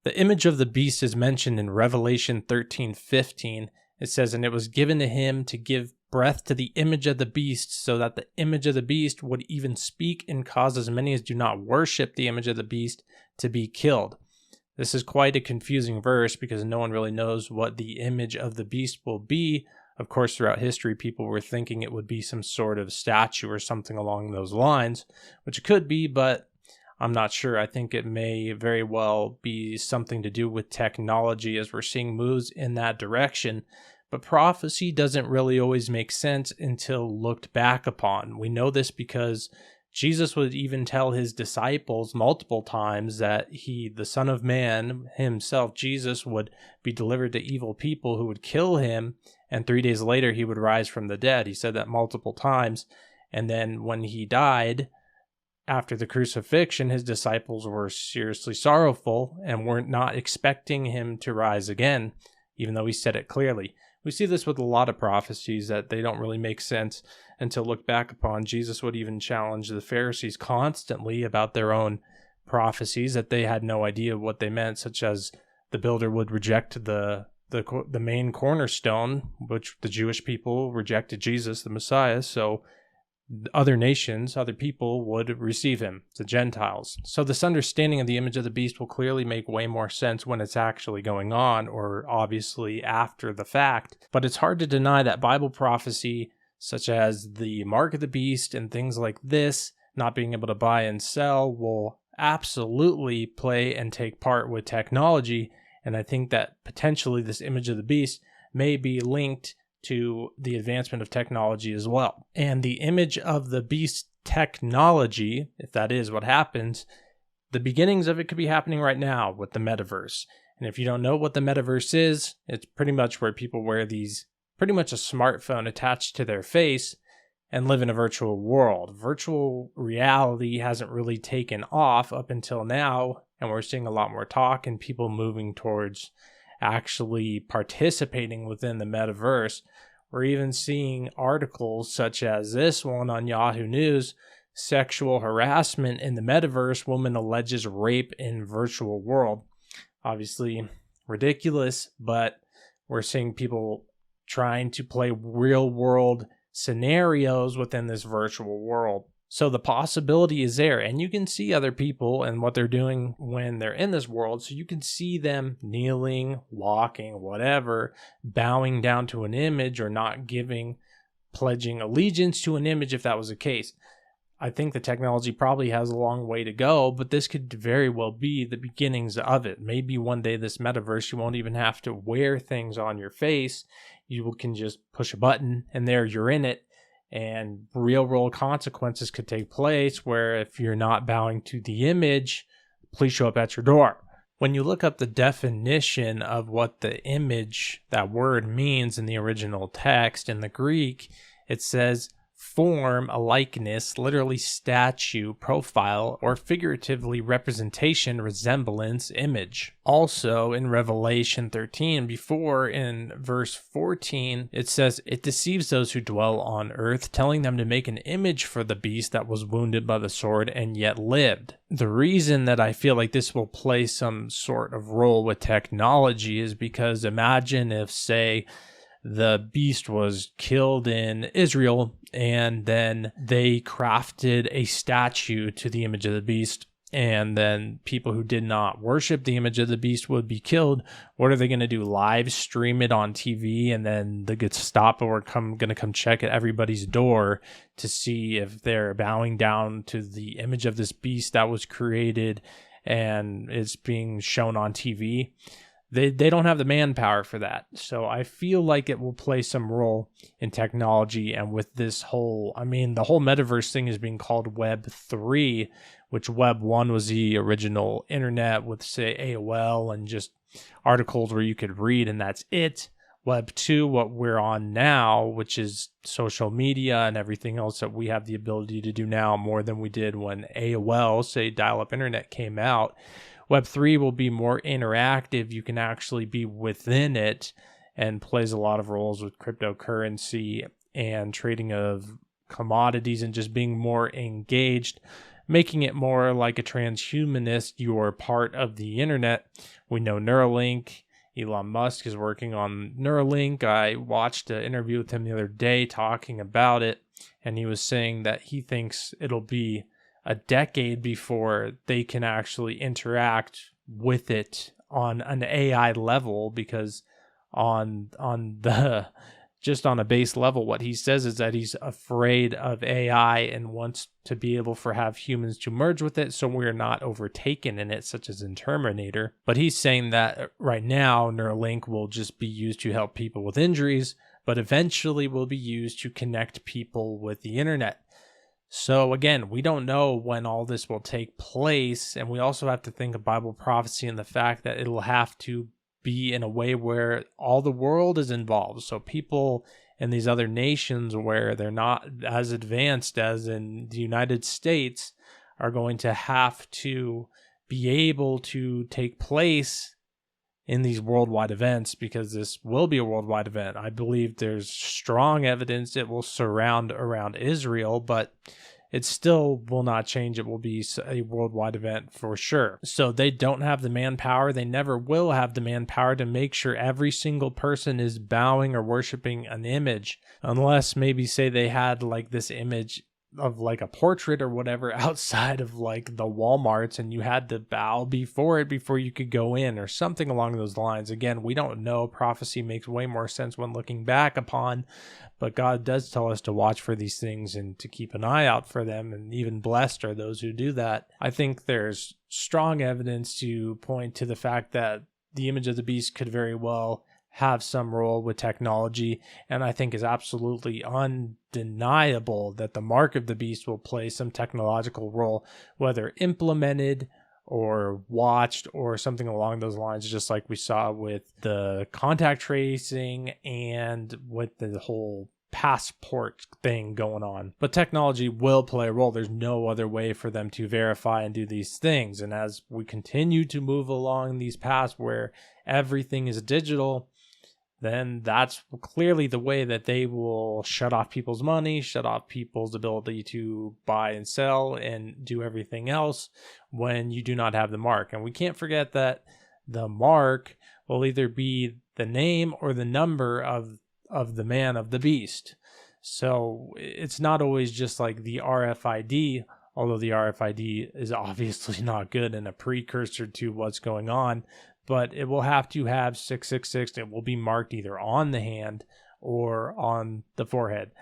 The image of the beast is mentioned in Revelation 13:15. It says, "And it was given to him to give breath to the image of the beast, so that the image of the beast would even speak and cause as many as do not worship the image of the beast to be killed." This is quite a confusing verse because no one really knows what the image of the beast will be. Of course, throughout history, people were thinking it would be some sort of statue or something along those lines, which it could be, but I'm not sure. I think it may very well be something to do with technology as we're seeing moves in that direction. But prophecy doesn't really always make sense until looked back upon. We know this because Jesus would even tell his disciples multiple times that the Son of Man himself, Jesus, would be delivered to evil people who would kill him, and 3 days later he would rise from the dead. He said that multiple times. And then when he died, after the crucifixion, his disciples were seriously sorrowful and were not expecting him to rise again, even though he said it clearly. We see this with a lot of prophecies that they don't really make sense until looked back upon. Jesus would even challenge the Pharisees constantly about their own prophecies that they had no idea what they meant, such as the builder would reject the main cornerstone, which the Jewish people rejected Jesus, the Messiah, so other nations, other people would receive him, the Gentiles. So this understanding of the image of the beast will clearly make way more sense when it's actually going on, or obviously after the fact. But it's hard to deny that Bible prophecy, such as the mark of the beast and things like this, not being able to buy and sell, will absolutely play and take part with technology. And I think that potentially this image of the beast may be linked to the advancement of technology as well. And the image of the beast technology, if that is what happens, the beginnings of it could be happening right now with the Metaverse. And if you don't know what the Metaverse is, it's pretty much where people wear pretty much a smartphone attached to their face and live in a virtual world. Virtual reality hasn't really taken off up until now, and we're seeing a lot more talk and people moving towards actually participating within the Metaverse. We're even seeing articles such as this one on Yahoo News, "Sexual Harassment in the Metaverse, Woman Alleges Rape in Virtual World." Obviously ridiculous, but we're seeing people trying to play real world scenarios within this virtual world. So the possibility is there, and you can see other people and what they're doing when they're in this world. So you can see them kneeling, walking, whatever, bowing down to an image or not pledging allegiance to an image if that was the case. I think the technology probably has a long way to go, but this could very well be the beginnings of it. Maybe one day this Metaverse, you won't even have to wear things on your face. You can just push a button and there you're in it. And real world consequences could take place where if you're not bowing to the image, police show up at your door. When you look up the definition of what the image, that word, means in the original text in the Greek, it says form, a likeness, literally statue, profile, or figuratively representation, resemblance, image. Also in Revelation 13, before in verse 14, it says, "It deceives those who dwell on earth, telling them to make an image for the beast that was wounded by the sword and yet lived." The reason that I feel like this will play some sort of role with technology is because imagine if, say, the beast was killed in Israel and then they crafted a statue to the image of the beast, and then people who did not worship the image of the beast would be killed. What are they going to do? Live stream it on TV, and then the Gestapo are going to come check at everybody's door to see if they're bowing down to the image of this beast that was created and it's being shown on TV? They don't have the manpower for that. So I feel like it will play some role in technology. And with this the whole Metaverse thing is being called Web 3, which Web 1 was the original internet with, say, AOL and just articles where you could read and that's it. Web 2, what we're on now, which is social media and everything else that we have the ability to do now more than we did when AOL, say, dial-up internet came out. Web 3 will be more interactive. You can actually be within it and plays a lot of roles with cryptocurrency and trading of commodities and just being more engaged. making it more like a transhumanist. You're part of the internet. We know Neuralink. Elon Musk is working on Neuralink. I watched an interview with him the other day talking about it, and he was saying that he thinks it'll be a decade before they can actually interact with it on an AI level, because on the just on a base level, what he says is that he's afraid of AI and wants to be able to have humans to merge with it so we're not overtaken in it, such as in Terminator. But he's saying that right now, Neuralink will just be used to help people with injuries, but eventually will be used to connect people with the internet. So again, we don't know when all this will take place, and we also have to think of Bible prophecy and the fact that it'll have to be in a way where all the world is involved. So people in these other nations where they're not as advanced as in the United States are going to have to be able to take place in these worldwide events, because this will be a worldwide event. I believe there's strong evidence it will surround around Israel, but it still will not change. It will be a worldwide event for sure. So they don't have the manpower. They never will have the manpower to make sure every single person is bowing or worshiping an image, unless maybe say they had like this image of like a portrait or whatever outside of like the Walmarts, and you had to bow before it before you could go in, or something along those lines. Again, we don't know. Prophecy makes way more sense when looking back upon, but God does tell us to watch for these things and to keep an eye out for them, and even blessed are those who do that. I think there's strong evidence to point to the fact that the image of the beast could very well have some role with technology, and I think is absolutely undeniable that the mark of the beast will play some technological role, whether implemented or watched or something along those lines, just like we saw with the contact tracing and with the whole passport thing going on. But technology will play a role. There's no other way for them to verify and do these things. And as we continue to move along these paths where everything is digital, then that's clearly the way that they will shut off people's money, shut off people's ability to buy and sell and do everything else when you do not have the mark. And we can't forget that the mark will either be the name or the number of the man of the beast. So it's not always just like the RFID, although the RFID is obviously not good and a precursor to what's going on. But it will have to have 666. It will be marked either on the hand or on the forehead,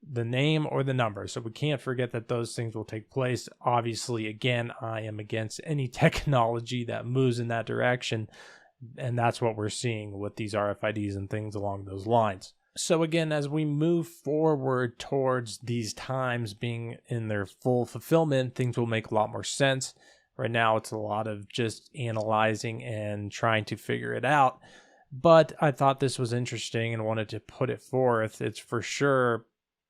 the name or the number. So we can't forget that those things will take place. Obviously, again, I am against any technology that moves in that direction. And that's what we're seeing with these RFIDs and things along those lines. So again, as we move forward towards these times being in their full fulfillment, things will make a lot more sense. Right now, it's a lot of just analyzing and trying to figure it out. But I thought this was interesting and wanted to put it forth. It's for sure,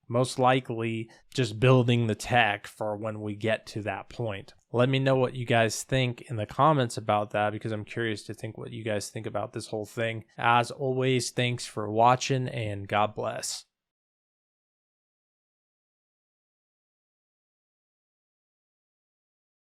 most likely, just building the tech for when we get to that point. Let me know what you guys think in the comments about that, because I'm curious to think what you guys think about this whole thing. As always, thanks for watching, and God bless.